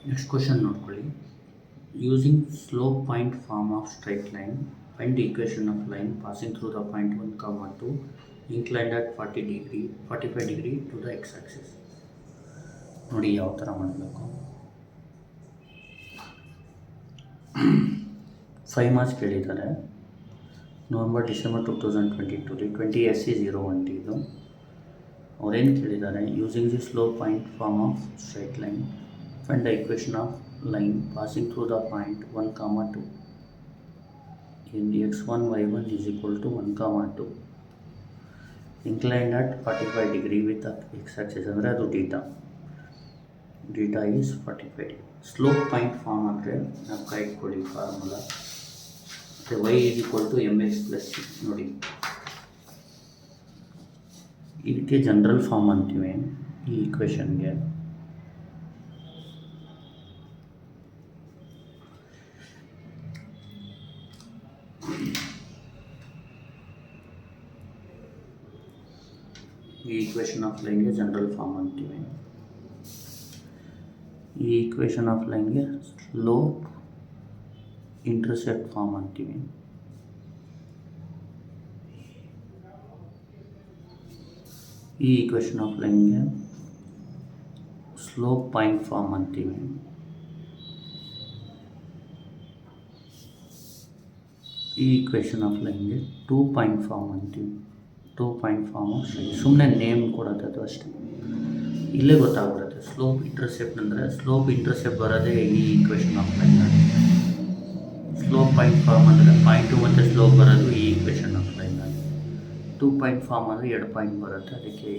Next question ನೋಡ್ಕೊಳ್ಳಿ. Using slope point form of straight line, find the equation of line passing through the point 1, 2 inclined at 45 degree to the x axis. ನೋಡಿ ಯಾವ ಥರ ಮಾಡಬೇಕು. 5 marks ಕೇಳಿದ್ದಾರೆ. November December 2022 20SC01T ಇದು. ಅವ್ರೇನು ಕೇಳಿದ್ದಾರೆ, using the slope point form of straight line, find the equation of line passing through the point 1, 2 in x1 y1 is equal to 1, 2 inclined at 45 degree with the x-axis ಅಂದರೆ ಅದು theta is 45 degree. Slope point form ಅಂದರೆ ನಾವು ಕೈಟ್ಕೊಳ್ಳಿ formula, ಮತ್ತು y is equal to mx plus c. ನೋಡಿ ಇದಕ್ಕೆ general form ಅಂತೀವಿ ಈ ಈಕ್ವೇಷನ್ಗೆ. ಈ ಈಕ್ವೇಷನ್ ಆಫ್ ಲೈನ್ಗೆ ಜನರಲ್ ಫಾರ್ಮ್ ಅಂತೀವಿ. ಈ ಈಕ್ವೇಷನ್ ಆಫ್ ಲೈನ್ಗೆ ಸ್ಲೋಪ್ ಇಂಟರ್ಸೆಪ್ಟ್ ಫಾರ್ಮ್ ಅಂತೀವಿ. ಈ ಈಕ್ವೇಷನ್ ಆಫ್ ಲೈನ್ಗೆ ಸ್ಲೋಪ್ ಪಾಯಿಂಟ್ ಫಾರ್ಮ್ ಅಂತೀವಿ. ಈ ಈಕ್ವೇಷನ್ ಆಫ್ ಲೈನ್ಗೆ 2 ಪಾಯಿಂಟ್ ಫಾರ್ಮ್ ಅಂತೀವಿ. 2 ಪಾಯಿಂಟ್ ಫಾರ್ಮ್ ಆಫ್ ಸ್ಟ್ರೈಟ್. ಸುಮ್ಮನೆ ನೇಮ್ ಕೊಡೋದು ಅದು ಅಷ್ಟೇ, ಇಲ್ಲೇ ಗೊತ್ತಾಗ್ಬಿಡುತ್ತೆ. ಸ್ಲೋಪ್ ಇಂಟರ್ಸೆಪ್ಟ್ ಅಂದರೆ ಸ್ಲೋಪ್ ಇಂಟರ್ಸೆಪ್ಟ್ ಬರೋದೇ ಈ equation of line. Slope point form ಅಂದರೆ ಪಾಯಿಂಟು ಮತ್ತು ಸ್ಲೋಪ್ ಬರೋದು ಈ equation of line. 2 point form ಅಂದರೆ 2 ಪಾಯಿಂಟ್ ಬರುತ್ತೆ, ಅದಕ್ಕೆ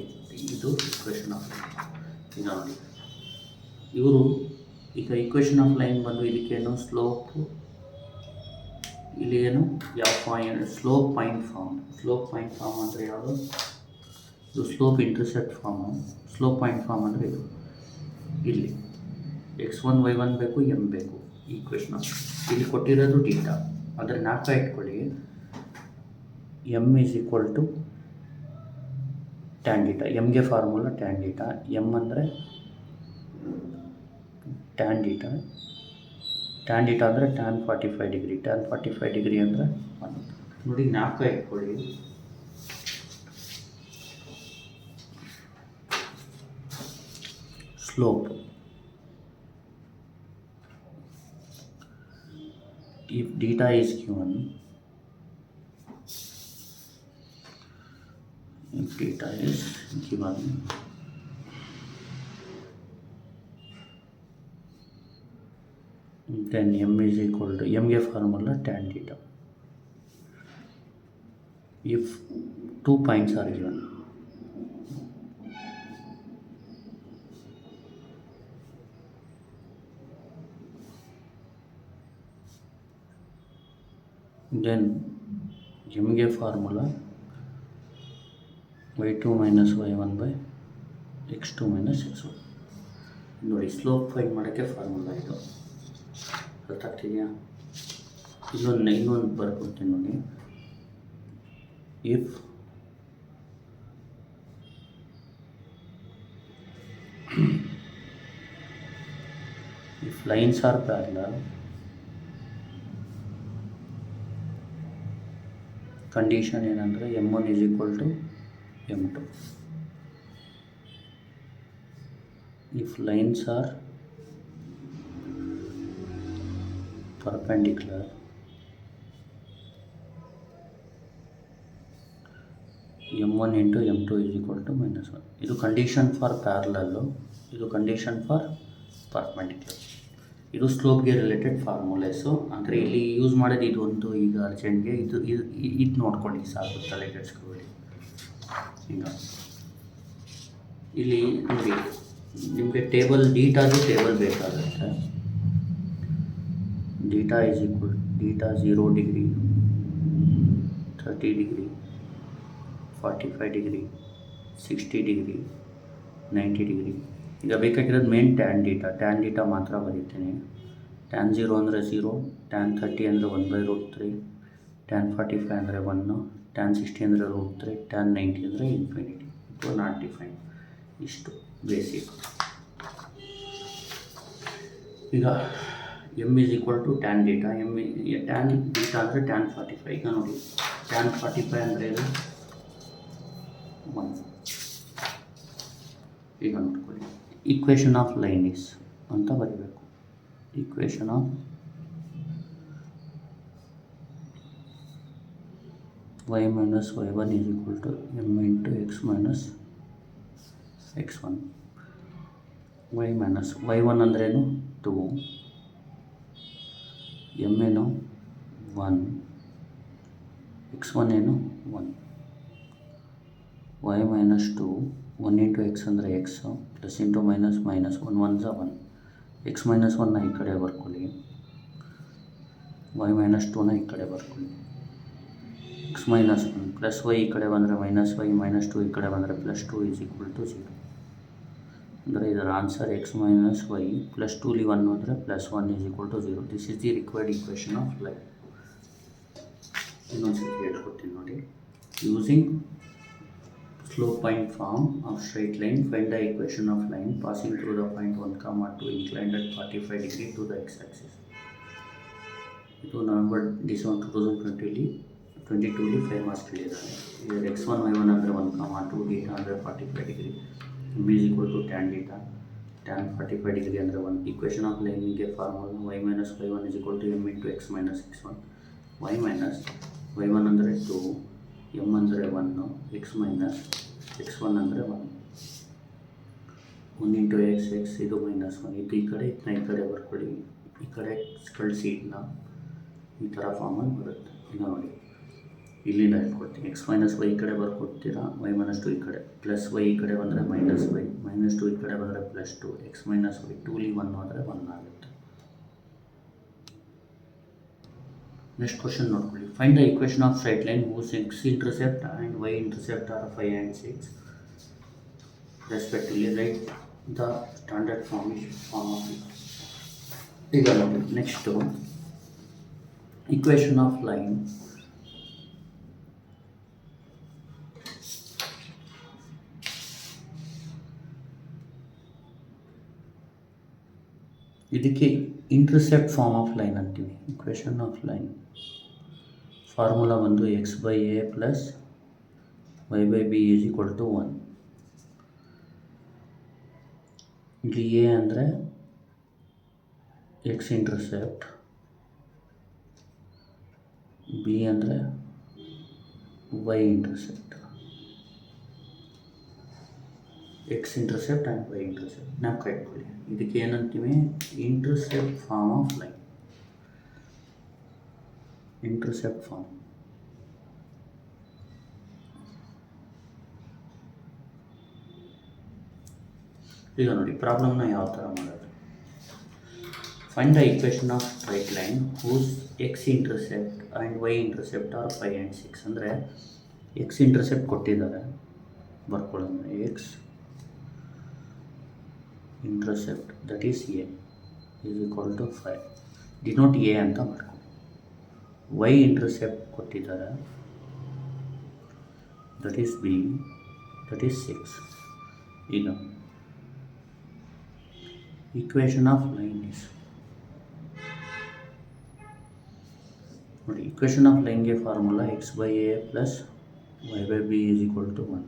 ಇದು ಈಕ್ವೇಷನ್ ಆಫ್ ಲೈನ್. ಈಗ ನೋಡಿ, ಇವರು ಈಗ ಈಕ್ವೇಷನ್ ಆಫ್ ಲೈನ್ ಬಂದು ಇದಕ್ಕೇನು ಸ್ಲೋಪು, ಇಲ್ಲಿ ಏನು ಯಾವ point slope point form. Slope point form ಅಂದರೆ ಯಾವುದು? ಇದು slope intercept form. Slope point form ಅಂದರೆ ಇದು. ಇಲ್ಲಿ x1 y1 ಬೇಕು, m ಬೇಕು ಈಕ್ವೇಷನ್. ಇಲ್ಲಿ ಕೊಟ್ಟಿರೋದು ಡೀಟಾ, ಅದರ ನಾಲ್ಕ ಇಟ್ಕೊಳ್ಳಿ. m is equal to tan theta. ಎಮ್ಗೆ ಫಾರ್ಮುಲಾ ಟ್ಯಾನ್ ಡೀಟಾ. ಎಮ್ ಅಂದರೆ ಟ್ಯಾನ್ ಡೀಟಾ. ಟ್ಯಾನ್ ಡೀಟಾ ಅಂದರೆ ಟ್ಯಾನ್ 45 ಡಿಗ್ರಿ. ಟ್ಯಾನ್ 45 ಡಿಗ್ರಿ ಅಂದರೆ 1. ನೋಡಿ 4 ಇಟ್ಕೊಳ್ಳಿ. Slope, if data is given, if data is given, then m is equal to, m ಗೆ formula tan theta. If 2 points are given, then m ಗೆ formula y2 minus y1 by x2 minus x1. ನೋಡಿ slope find ಮಾಡೋಕ್ಕೆ formula ಇದು. ಅರ್ಥ ಆಗ್ತಿದೆಯಾ? ಇನ್ನೊಂದು ಬರ್ಕೊಡ್ತೀನಿ ನೋಡಿ. if lines are parallel, condition ಏನಂದರೆ m1 is equal to m2. if lines are perpendicular, m1 into m2 is equal to -1. ಇದು condition for ಪ್ಯಾರಲಲ್ಲು, ಇದು condition for perpendicular. ಇದು ಸ್ಲೋಪ್ಗೆ ರಿಲೇಟೆಡ್ ಫಾರ್ಮುಲೇಸು. ಅಂದರೆ ಇಲ್ಲಿ ಯೂಸ್ ಮಾಡೋದು ಇದು ಒಂದು. ಈಗ ಅರ್ಜೆಂಟ್ಗೆ ಇದು ನೋಡ್ಕೊಳ್ಳಿ ಸಾಕು, ತಲೆ ಕೆಡಿಸ್ಕೊಳ್ಳಿ. ಈಗ ಇಲ್ಲಿ ನೋಡಿ, ನಿಮಗೆ ಟೇಬಲ್ ಡೀಟಾದು ಟೇಬಲ್ ಬೇಕಾಗುತ್ತೆ. Theta is equal theta 0 degree, 30 degree, 45 degree, 60 degree, 90 degree. ಈಗ ಬೇಕಾಗಿರೋದು main tan theta. Tan theta ಮಾತ್ರ ಬರೀತೀನಿ. ಟ್ಯಾನ್ 0 ಅಂದರೆ 0, ಟ್ಯಾನ್ 30 ಅಂದರೆ 1/√3, ಟ್ಯಾನ್ 45 ಅಂದರೆ 1, ಟ್ಯಾನ್ 60 ಅಂದರೆ √3, ಟ್ಯಾನ್ 90 ಅಂದರೆ ಇನ್ಫಿನಿಟಿ. Not define. ಇಷ್ಟು ಬೇಸಿಕ್. ಈಗ m is equal to tan theta. Tan theta ಅಂದರೆ ಟ್ಯಾನ್ 45. ಈಗ ನೋಡಿ ಟ್ಯಾನ್ 45 ಅಂದರೆ ಇದು 1. ಈಗ ನೋಡ್ಕೊಳ್ಳಿ, ಈಕ್ವೇಷನ್ ಆಫ್ ಲೈನ್ ಈಸ್ ಅಂತ ಬರೀಬೇಕು. Equation of y minus y1 is equal to m into x minus x1. y minus y1 ಅಂದ್ರೇನು 2, m ಏನು 1, x1 ಏನು 1. y minus 2, 1 into x ಅಂದರೆ x, plus into minus minus 1 1 1. x minus 1ನ ಈ ಕಡೆ ಬರ್ಕೊಳ್ಳಿ, y minus 2ನ ಈ ಕಡೆ ಬರ್ಕೊಳ್ಳಿ. x minus 1 ಪ್ಲಸ್ y ಈ ಕಡೆ ಬಂದರೆ ಮೈನಸ್ y, ಮೈನಸ್ 2 ಈ ಕಡೆ ಬಂದರೆ ಪ್ಲಸ್ 2 ಈಸ್ ಈಕ್ವಲ್ ಟು 0. ಅಂದರೆ ಇದರ answer x minus y plus 2 1 ಅಂದರೆ plus 1 is equal to 0. This is the required equation of line. ಇನ್ನೊಂದು ಸತಿ ಹೇಳ್ಕೊಡ್ತೀನಿ ನೋಡಿ. Using slope point form of straight line, find the equation of line passing through the point 1, 2 inclined at 45 degree to the x-axis. ಇದು November December 2022 5 marks ಕೇಳಿದ್ದಾರೆ. ಇದರ x1 y1 ಅಂದರೆ 1, 2 theta ಅಂದರೆ 45 degree, m is equal to tan theta, tan 45 degree ಅಂದರೆ 1. Equation of ಲೈನಿಗೆ formula y minus y1 is equal to m into x minus x1. y minus y1 ಅಂದರೆ 2, m ಅಂದರೆ 1, x minus x1 ಅಂದರೆ 1. 1 into X, X ಇದು minus 1, ಇದು ಈ ಕಡೆ ಇದನ್ನ ಈ ಕಡೆ ಬರ್ಕೊಳ್ಳಿ, ಈ ಕಡೆ ಕಳಿಸಿ, ಇದನ್ನ ಈ ಥರ ಫಾರ್ಮಲ್ಲಿ ಬರುತ್ತೆ. ಈಗ ನೋಡಿ ಇಲ್ಲಿಂದ ಹೇಳ್ಕೊಡ್ತೀನಿ. x ಮೈನಸ್ ವೈ ಈ ಕಡೆ ಬರ್ಕೊಡ್ತೀರಾ, y ಮೈನಸ್ 2 ಈ ಕಡೆ, ಪ್ಲಸ್ ವೈ ಈ ಕಡೆ ಬಂದರೆ ಮೈನಸ್ ವೈ, ಮೈನಸ್ 2 ಈ ಕಡೆ ಬಂದರೆ ಪ್ಲಸ್ 2, x ಮೈನಸ್ ವೈ 2 1 ಆದರೆ 1 ಆಗುತ್ತೆ. ನೆಕ್ಸ್ಟ್ ಕ್ವಶನ್ ನೋಡ್ಕೊಳ್ಳಿ. Find the equation of straight line whose x intercept and y intercept are 5 and 6 respectively. Write the standard form of it. ಈಗ ನೋಡಿ ನೆಕ್ಸ್ಟು ಈಕ್ವೇಷನ್ ಆಫ್ ಲೈನ್. ಇದಕ್ಕೆ intercept form of line ಅಂತೀವಿ. Equation of line formula ಬಂದು x by a plus y by b is equal to 1. ಇಲ್ಲಿ a ಅಂದರೆ X intercept, b ಅಂದರೆ y intercept. X intercept and y intercept ನಾವು ಇಟ್ಕೊಳ್ಳಿ. ಇದಕ್ಕೆ ಏನಂತೀವಿ? Intercept form of line. Intercept form. ಈಗ ನೋಡಿ ಪ್ರಾಬ್ಲಮ್ನ ಯಾವ ಥರ ಮಾಡೋದು. Find the equation of straight line whose x intercept and y intercept are 5 and 6. ಅಂದರೆ ಎಕ್ಸ್ ಇಂಟರ್ಸೆಪ್ಟ್ ಕೊಟ್ಟಿದ್ದಾರೆ, ಬರ್ಕೊಳ್ಳೋಣ. X intercept that is a is equal to 5, denote a ಅಂತ ಮಾಡ್ಕೊಂಡು. y intercept ಕೊಟ್ಟಿದ್ದಾರೆ, that is b, that is 6. ಈಗ equation of line is ನೋಡಿ, equation of line ಗೆ formula x by a plus y by b is equal to 1.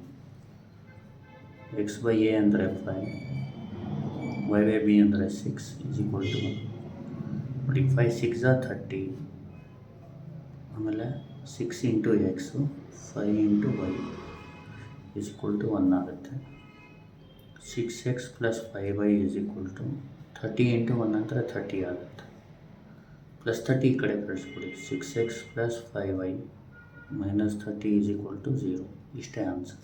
x by a ಅಂದರೆ 5, y by b ಅಂದರೆ 6 is equal to 1. ನೋಡಿ 5 6 30, ಆಮೇಲೆ 6 into x 5 into y is equal to 1 ಆಗುತ್ತೆ. 6x plus 5y is equal to 30 into 1 ಅಂದರೆ 30 ಆಗುತ್ತೆ. Plus 30 ಈ ಕಡೆ ಕಳಿಸ್ಕೊಡಿ. 6x plus 5y minus 30 is equal to 0. ಇಷ್ಟೇ ಆನ್ಸರ್.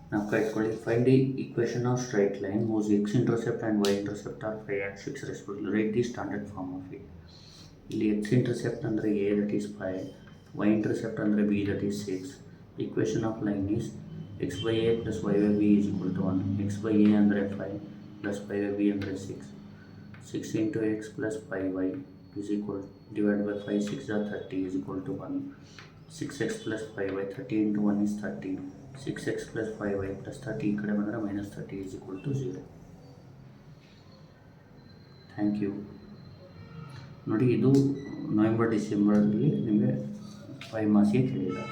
ನಾವು ಕಟ್ಕೊಳ್ಳಿ. Find the equation of straight line whose x intercept and y intercept are 5 and 6 respectively. Write the standard form of it. ಇಲ್ಲಿ x intercept ಅಂದರೆ a, that is 5, y intercept ಅಂದರೆ b, that is 6. Equation of line is x by a plus y by b is equal to 1. x by a ಅಂದರೆ 5 plus y by b ಅಂದರೆ 6. 6 into x plus 5y is equal divided by 5 6 are 30 is equal to 1. 6x plus 5y 30 into 1 is 30. 6x plus 5y plus 30 ಈ ಕಡೆ ಬಂದರೆ minus 30 is equal to 0. Thank you. ನೋಡಿ, ಇದು November ಡಿಸೆಂಬರಲ್ಲಿ ನಿಮಗೆ 5 ಮಾರ್ಕ್ಸಿಗೆ ಕೇಳಿದ್ದಾರೆ.